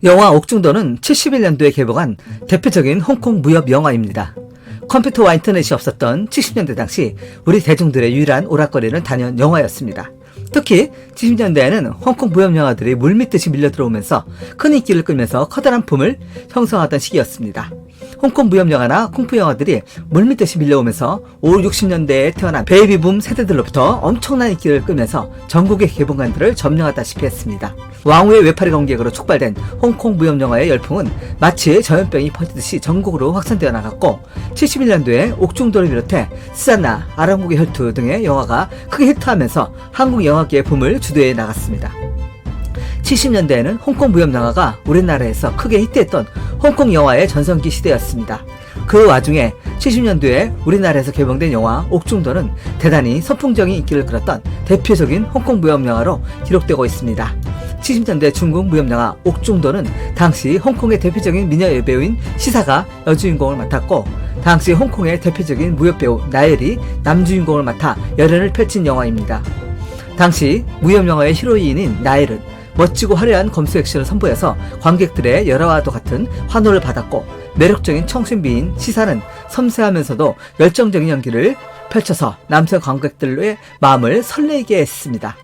영화 옥중도는 71년도에 개봉한 대표적인 홍콩 무협 영화입니다. 컴퓨터와 인터넷이 없었던 70년대 당시 우리 대중들의 유일한 오락거리는 단연 영화였습니다. 특히 70년대에는 홍콩 무협 영화들이 물밀듯이 밀려들어오면서 큰 인기를 끌면서 커다란 붐을 형성하던 시기였습니다. 홍콩 무협 영화나 쿵푸 영화들이 물밀듯이 밀려오면서 5, 60년대에 태어난 베이비붐 세대들로부터 엄청난 인기를 끌면서 전국의 개봉관들을 점령하다시피 했습니다. 왕후의 외파리 관객으로 촉발된 홍콩 무협 영화의 열풍은 마치 전염병이 퍼지듯이 전국으로 확산되어 나갔고 71년도에 옥중도를 비롯해 스잔나, 아랑국의 혈투 등의 영화가 크게 히트하면서 한국 영화계의 붐을 주도해 나갔습니다. 70년대에는 홍콩 무협 영화가 우리나라에서 크게 히트했던 홍콩 영화의 전성기 시대였습니다. 그 와중에 70년도에 우리나라에서 개봉된 영화 옥중도는 대단히 선풍적인 인기를 끌었던 대표적인 홍콩 무협 영화로 기록되고 있습니다. 70년대 중국 무협 영화 옥중도는 당시 홍콩의 대표적인 미녀 여배우인 시사가 여주인공을 맡았고, 당시 홍콩의 대표적인 무협 배우 나엘이 남주인공을 맡아 열연을 펼친 영화입니다. 당시 무협 영화의 히로인인 나엘은 멋지고 화려한 검수 액션을 선보여서 관객들의 열화와도 같은 환호를 받았고, 매력적인 청순미인 시사는 섬세하면서도 열정적인 연기를 펼쳐서 남성 관객들의 마음을 설레게 했습니다.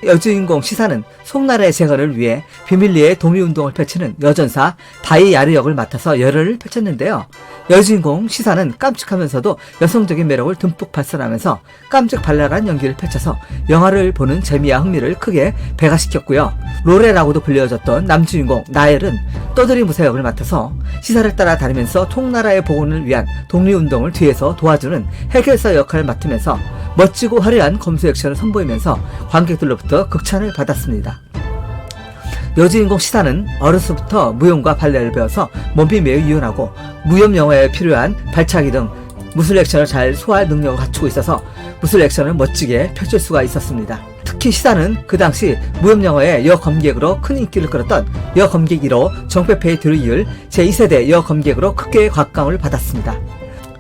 여주인공 시사는 송나라의 재건을 위해 비밀리에 동의운동을 펼치는 여전사 바이야르 역을 맡아서 열연을 펼쳤는데요. 여주인공 시사는 깜찍하면서도 여성적인 매력을 듬뿍 발산하면서 깜찍 발랄한 연기를 펼쳐서 영화를 보는 재미와 흥미를 크게 배가시켰고요. 로레라고도 불려졌던 남주인공 나엘은 떠들이 무사 역을 맡아서 시사를 따라 다니면서 총나라의 복원을 위한 독립운동을 뒤에서 도와주는 해결사 역할을 맡으면서 멋지고 화려한 검수 액션을 선보이면서 관객들로부터 극찬을 받았습니다. 여주인공 시사는 어려서부터 무용과 발레를 배워서 몸이 매우 유연하고 무협 영화에 필요한 발차기 등 무술 액션을 잘 소화할 능력을 갖추고 있어서 무술 액션을 멋지게 펼칠 수가 있었습니다. 특히 시사는 그 당시 무협 영화의 여검객으로 큰 인기를 끌었던 여검객 1호 정페페의 뒤를 이을 제2세대 여검객으로 크게 각광을 받았습니다.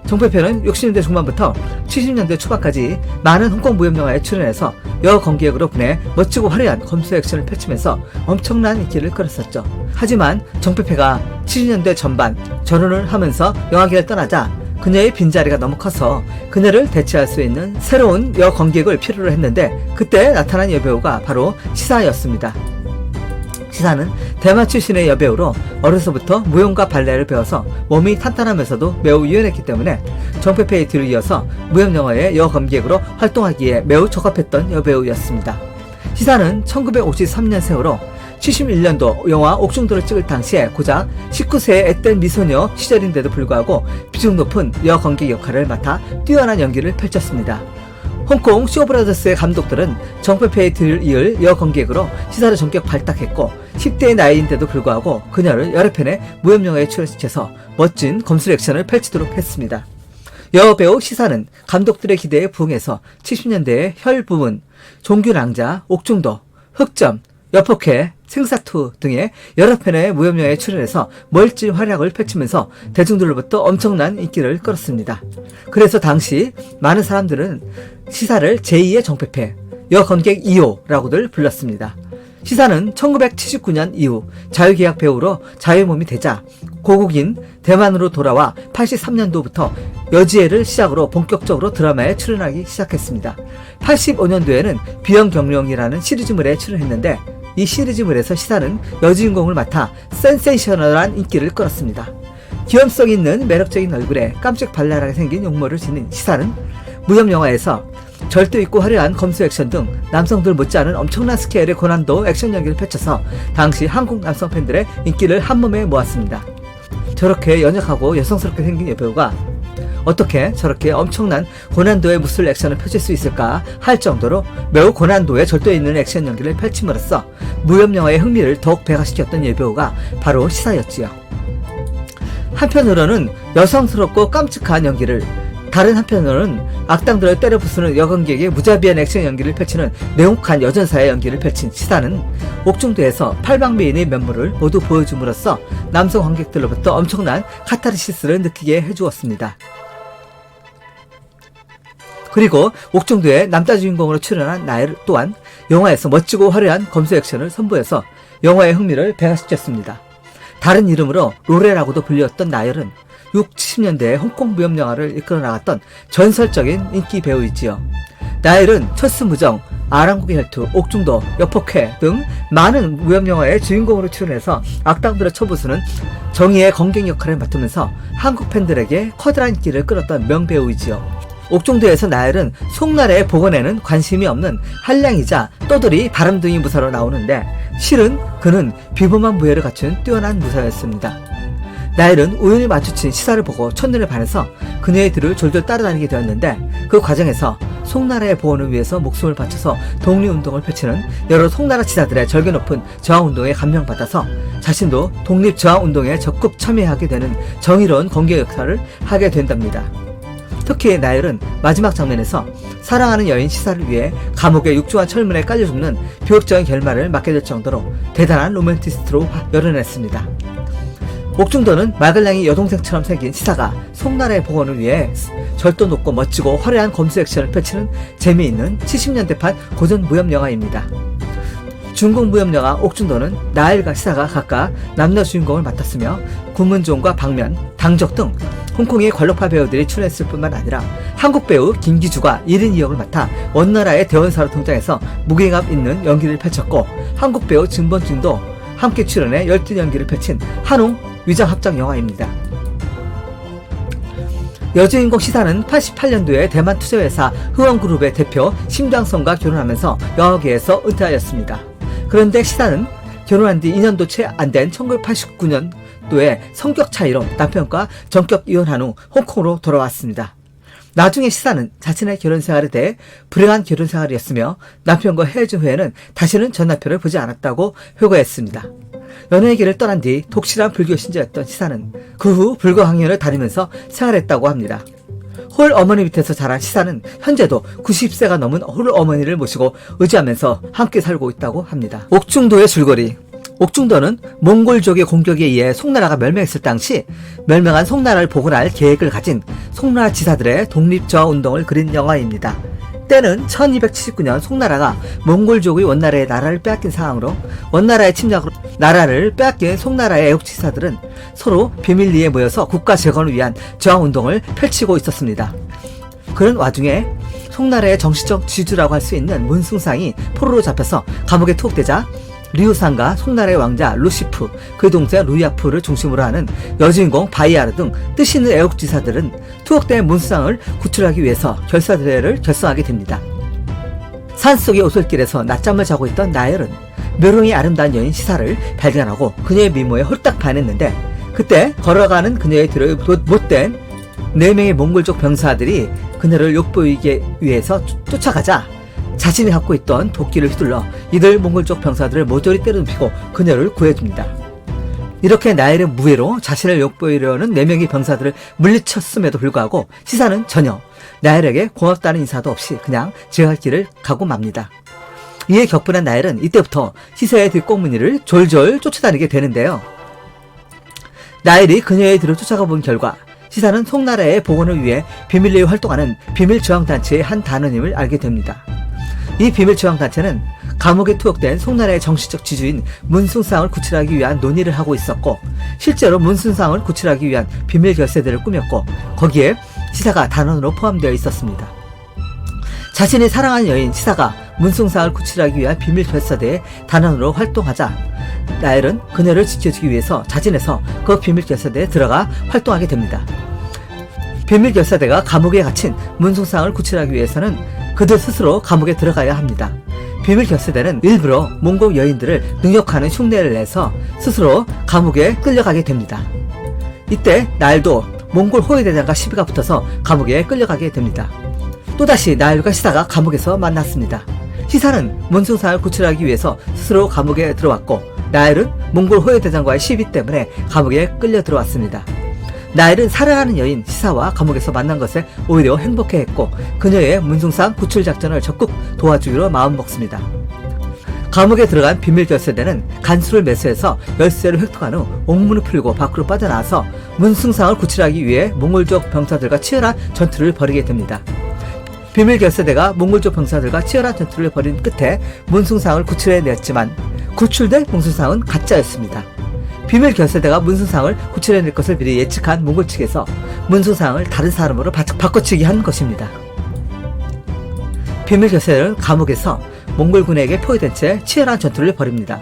정페페는 60년대 중반부터 70년대 초반까지 많은 홍콩 무협 영화에 출연해서 여검객으로 분해 멋지고 화려한 검수 액션을 펼치면서 엄청난 인기를 끌었었죠. 하지만 정페페가 70년대 전반 결혼을 하면서 영화계를 떠나자 그녀의 빈자리가 너무 커서 그녀를 대체할 수 있는 새로운 여검객을 필요로 했는데, 그때 나타난 여배우가 바로 시사였습니다. 시사는 대만 출신의 여배우로 어려서부터 무용과 발레를 배워서 몸이 탄탄하면서도 매우 유연했기 때문에 정페페의 뒤를 이어서 무협 영화의 여검객으로 활동하기에 매우 적합했던 여배우였습니다. 시사는 1953년생으로 71년도 영화 옥중도를 찍을 당시에 고작 19세의 앳된 미소녀 시절인데도 불구하고 비중 높은 여검객 역할을 맡아 뛰어난 연기를 펼쳤습니다. 홍콩 쇼브라더스의 감독들은 정페페의 뒤를 이을 여검객으로 시사를 전격 발탁했고, 10대의 나이인데도 불구하고 그녀를 여러 편의 무협 영화에 출연시켜서 멋진 검술 액션을 펼치도록 했습니다. 여배우 시사는 감독들의 기대에 부응해서 70년대의 혈부문, 종규랑자, 옥중도, 흑점, 여폭회, 생사투 등의 여러 편의 무협 영화에 출연해서 멋진 활약을 펼치면서 대중들로부터 엄청난 인기를 끌었습니다. 그래서 당시 많은 사람들은 시사를 제2의 정페페, 여검객 2호라고들 불렀습니다. 시사는 1979년 이후 자유계약 배우로 자유몸이 되자 고국인 대만으로 돌아와 83년도부터 여지혜를 시작으로 본격적으로 드라마에 출연하기 시작했습니다. 85년도에는 비영경룡이라는 시리즈물에 출연했는데, 이 시리즈물에서 시사는 여주인공을 맡아 센세이셔널한 인기를 끌었습니다. 귀염성 있는 매력적인 얼굴에 깜찍 발랄하게 생긴 용모를 지닌 시사는 무협 영화에서 절도 있고 화려한 검수 액션 등 남성들 못지않은 엄청난 스케일의 고난도 액션 연기를 펼쳐서 당시 한국 남성 팬들의 인기를 한몸에 모았습니다. 저렇게 연약하고 여성스럽게 생긴 여배우가 어떻게 저렇게 엄청난 고난도의 무술 액션을 펼칠 수 있을까 할 정도로 매우 고난도에 절도 있는 액션 연기를 펼침으로써 무협 영화의 흥미를 더욱 배가시켰던 여배우가 바로 시사였지요. 한편으로는 여성스럽고 깜찍한 연기를, 다른 한편으로는 악당들을 때려 부수는 여검객의 무자비한 액션 연기를 펼치는 냉혹한 여전사의 연기를 펼친 시사는 옥중도에서 팔방미인의 면모를 모두 보여줌으로써 남성 관객들로부터 엄청난 카타르시스를 느끼게 해주었습니다. 그리고 옥중도의 남자 주인공으로 출연한 나엘 또한 영화에서 멋지고 화려한 검수 액션을 선보여서 영화의 흥미를 배가시켰습니다. 다른 이름으로 로레라고도 불렸던 나열은 6, 70년대에 홍콩 무협 영화를 이끌어 나갔던 전설적인 인기 배우이지요. 나열은 철수무정, 아랑국의 혈투, 옥중도, 여폭회 등 많은 무협 영화의 주인공으로 출연해서 악당들을 쳐부수는 정의의 건경 역할을 맡으면서 한국 팬들에게 커다란 인기를 끌었던 명배우이지요. 옥중도에서 나열은 송나라의 복원에는 관심이 없는 한량이자 떠돌이 바람둥이 무사로 나오는데 실은 그는 비범한 무예를 갖춘 뛰어난 무사였습니다. 나열은 우연히 마주친 시사를 보고 첫눈에 반해서 그녀의 뒤를 졸졸 따라다니게 되었는데 그 과정에서 송나라의 보호를 위해서 목숨을 바쳐서 독립운동을 펼치는 여러 송나라 지사들의 절개 높은 저항운동에 감명받아서 자신도 독립저항운동에 적극 참여하게 되는 정의로운 건경 역할을 하게 된답니다. 특히 나열은 마지막 장면에서 사랑하는 여인 시사를 위해 감옥의 육중한 철문에 깔려 죽는 비극적인 결말을 맞게 될 정도로 대단한 로맨티스트로 열어냈습니다. 옥중도는 마글량이 여동생처럼 생긴 시사가 송나라의 복원을 위해 절도 높고 멋지고 화려한 검수 액션을 펼치는 재미있는 70년대판 고전 무협 영화입니다. 중국 무협 영화 옥중도는 나엘과 시사가 각각 남녀 주인공을 맡았으며 구문종과 박면, 당적 등 홍콩의 관록파 배우들이 출연했을 뿐만 아니라 한국 배우 김기주가 1인 2역을 맡아 원나라의 대원사로 등장해서 무게감 있는 연기를 펼쳤고 한국 배우 진범준도 함께 출연해 열띤 연기를 펼친 한홍 위장합작 영화입니다. 여주인공 시사는 88년도에 대만 투자회사 흥원그룹의 대표 심장성과 결혼하면서 영화계에서 은퇴하였습니다. 그런데 시사는 결혼한 뒤 2년도 채 안 된 1989년도에 성격 차이로 남편과 전격 이혼한 후 홍콩으로 돌아왔습니다. 나중에 시사는 자신의 결혼 생활에 대해 불행한 결혼 생활이었으며 남편과 헤어진 후에는 다시는 전 남편을 보지 않았다고 회고했습니다. 연애의 길을 떠난 뒤 독실한 불교 신자였던 시사는 그 후 불교 학년을 다니면서 생활했다고 합니다. 홀 어머니 밑에서 자란 시사는 현재도 90세가 넘은 홀 어머니를 모시고 의지하면서 함께 살고 있다고 합니다. 옥중도의 줄거리. 옥중도는 몽골족의 공격에 의해 송나라가 멸망했을 당시 멸망한 송나라를 복원할 계획을 가진 송나라 지사들의 독립저항운동을 그린 영화입니다. 때는 1279년 송나라가 몽골족의 원나라의 나라를 빼앗긴 상황으로 원나라의 침략으로 나라를 빼앗긴 송나라의 애국지사들은 서로 비밀리에 모여서 국가 재건을 위한 저항운동을 펼치고 있었습니다. 그런 와중에 송나라의 정치적 지주라고 할 수 있는 문승상이 포로로 잡혀서 감옥에 투옥되자 리우상과 송나라의 왕자 루시프, 그 동생 루야프를 중심으로 하는 여주인공 바이아르 등 뜻 있는 애국지사들은 투옥된 문수상을 구출하기 위해서 결사대회를 결성하게 됩니다. 산속의 오솔길에서 낮잠을 자고 있던 나열은 묘롱이 아름다운 여인 시사를 발견하고 그녀의 미모에 홀딱 반했는데 그때 걸어가는 그녀의 뒤를 못된 4명의 몽골족 병사들이 그녀를 욕보이기 위해서 쫓아가자 자신이 갖고 있던 도끼를 휘둘러 이들 몽골족 병사들을 모조리 때려눕히고 그녀를 구해줍니다. 이렇게 나엘의 무예로 자신을 욕보이려는 4명의 병사들을 물리쳤음에도 불구하고 시사는 전혀 나엘에게 고맙다는 인사도 없이 그냥 지나갈 길을 가고 맙니다. 이에 격분한 나엘은 이때부터 시사의 뒷꽁무니를 졸졸 쫓아다니게 되는데요. 나엘이 그녀의 뒤를 쫓아가 본 결과 시사는 송나라의 복원을 위해 비밀리에 활동하는 비밀저항단체의 한 단원임을 알게 됩니다. 이 비밀저항단체는 감옥에 투옥된 송나라의 정치적 지주인 문승상을 구출하기 위한 논의를 하고 있었고 실제로 문승상을 구출하기 위한 비밀결세대를 꾸몄고 거기에 시사가 단원으로 포함되어 있었습니다. 자신이 사랑하는 여인 시사가 문승상을 구출하기 위한 비밀결사대의 단원으로 활동하자 나엘은 그녀를 지켜주기 위해서 자진해서 그 비밀결사대에 들어가 활동하게 됩니다. 비밀결사대가 감옥에 갇힌 문승상을 구출하기 위해서는 그들 스스로 감옥에 들어가야 합니다. 비밀결사대는 일부러 몽골 여인들을 능욕하는 흉내를 내서 스스로 감옥에 끌려가게 됩니다. 이때 나엘도 몽골 호위대장과 시비가 붙어서 감옥에 끌려가게 됩니다. 또다시 나엘과 시사가 감옥에서 만났습니다. 시사는 문승상을 구출하기 위해서 스스로 감옥에 들어왔고 나엘은 몽골 호위대장과의 시비 때문에 감옥에 끌려 들어왔습니다. 나엘은 사랑하는 여인 시사와 감옥에서 만난 것에 오히려 행복해했고 그녀의 문승상 구출 작전을 적극 도와주기로 마음먹습니다. 감옥에 들어간 비밀결세대는 간수를 매수해서 열쇠를 획득한 후 옥문을 풀고 밖으로 빠져나와서 문승상을 구출하기 위해 몽골족 병사들과 치열한 전투를 벌이게 됩니다. 비밀 결사대가 몽골족 병사들과 치열한 전투를 벌인 끝에 문숭상을 구출해냈지만 구출된 문숭상은 가짜였습니다. 비밀 결사대가 문숭상을 구출해낼 것을 미리 예측한 몽골 측에서 문숭상을 다른 사람으로 바꿔치기 한 것입니다. 비밀 결사대는 감옥에서 몽골군에게 포위된 채 치열한 전투를 벌입니다.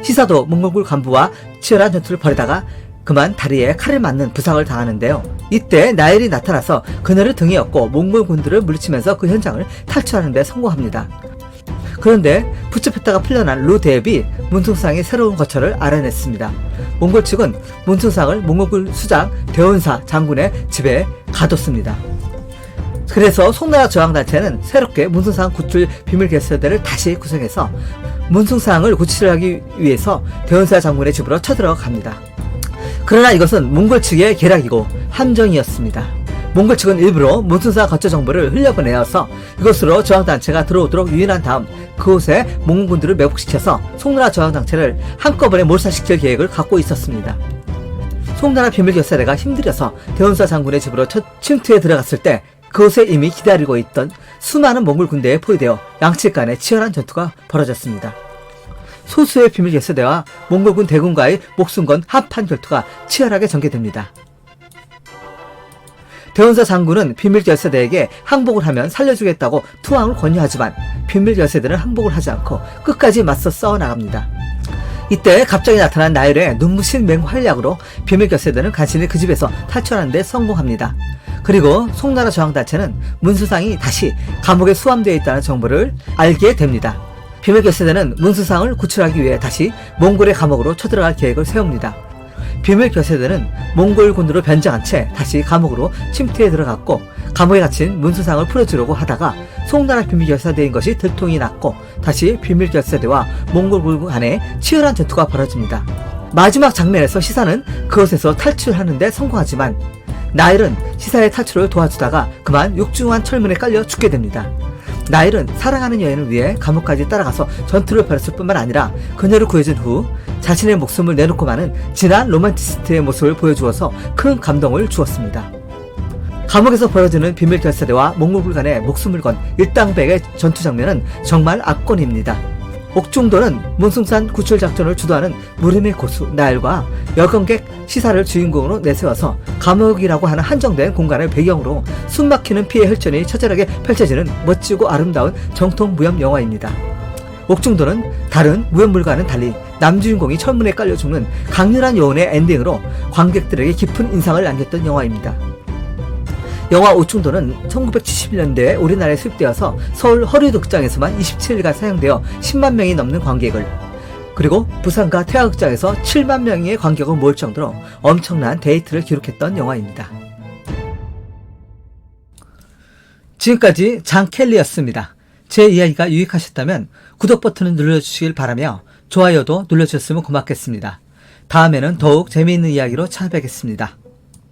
시사도 몽골군 간부와 치열한 전투를 벌이다가 그만 다리에 칼을 맞는 부상을 당하는데요. 이때 나일이 나타나서 그녀를 등에 업고 몽골군들을 물리치면서 그 현장을 탈출하는 데 성공합니다. 그런데 붙잡혔다가 풀려난 루대비 문숭상의 새로운 거처를 알아냈습니다. 몽골 측은 문숭상을 몽골군 수장 대원사 장군의 집에 가뒀습니다. 그래서 송나라 저항단체는 새롭게 문숭상 구출 비밀 결사대를 다시 구성해서 문숭상을 구출하기 위해서 대원사 장군의 집으로 쳐들어가 갑니다. 그러나 이것은 몽골 측의 계략이고 함정이었습니다. 몽골 측은 일부러 문숭상 거처 정보를 흘려보내어서 이곳으로 저항단체가 들어오도록 유인한 다음 그곳에 몽골군들을 매복시켜서 송나라 저항단체를 한꺼번에 몰살시킬 계획을 갖고 있었습니다. 송나라 비밀결사대가 힘들여서 대원사 장군의 집으로 첫 침투에 들어갔을 때 그곳에 이미 기다리고 있던 수많은 몽골 군대에 포위되어 양측 간에 치열한 전투가 벌어졌습니다. 소수의 비밀결사대와 몽골군 대군과의 목숨 건 한판 결투가 치열하게 전개됩니다. 대원사 장군은 비밀결사대에게 항복을 하면 살려주겠다고 투항을 권유하지만 비밀결사대는 항복을 하지 않고 끝까지 맞서 싸워나갑니다. 이때 갑자기 나타난 나일의 눈부신 맹활약으로 비밀결사대는 간신히 그 집에서 탈출하는 데 성공합니다. 그리고 송나라 저항단체는 문수상이 다시 감옥에 수감되어 있다는 정보를 알게 됩니다. 비밀결사대는 문수상을 구출하기 위해 다시 몽골의 감옥으로 쳐들어갈 계획을 세웁니다. 비밀결사대는 몽골군으로 변장한 채 다시 감옥으로 침투해 들어갔고 감옥에 갇힌 문수상을 풀어주려고 하다가 송나라 비밀결사대인 것이 들통이 났고 다시 비밀결사대와 몽골군 간에 치열한 전투가 벌어집니다. 마지막 장면에서 시사는 그곳에서 탈출하는 데 성공하지만 나일은 시사의 탈출을 도와주다가 그만 육중한 철문에 깔려 죽게 됩니다. 나일은 사랑하는 여인을 위해 감옥까지 따라가서 전투를 벌였을 뿐만 아니라 그녀를 구해준 후 자신의 목숨을 내놓고 마는 진한 로맨티스트의 모습을 보여주어서 큰 감동을 주었습니다. 감옥에서 벌어지는 비밀결사대와 몽골군 간의 목숨을 건 일당백의 전투 장면은 정말 압권입니다. 옥중도는 문숭산 구출작전을 주도하는 무림의 고수 나일과 여권객 시사를 주인공으로 내세워서 감옥이라고 하는 한정된 공간을 배경으로 숨막히는 피해 혈전이 처절하게 펼쳐지는 멋지고 아름다운 정통 무협 영화입니다. 옥중도는 다른 무협물과는 달리 남주인공이 철문에 깔려 죽는 강렬한 여운의 엔딩으로 관객들에게 깊은 인상을 남겼던 영화입니다. 영화 옥중도는 1971년대에 우리나라에 수입되어서 서울 허리극장에서만 27일간 상영되어 10만 명이 넘는 관객을, 그리고 부산과 태화극장에서 7만 명의 관객을 모을 정도로 엄청난 데이트를 기록했던 영화입니다. 지금까지 장켈리였습니다. 제 이야기가 유익하셨다면 구독 버튼을 눌러주시길 바라며 좋아요도 눌러주셨으면 고맙겠습니다. 다음에는 더욱 재미있는 이야기로 찾아뵙겠습니다.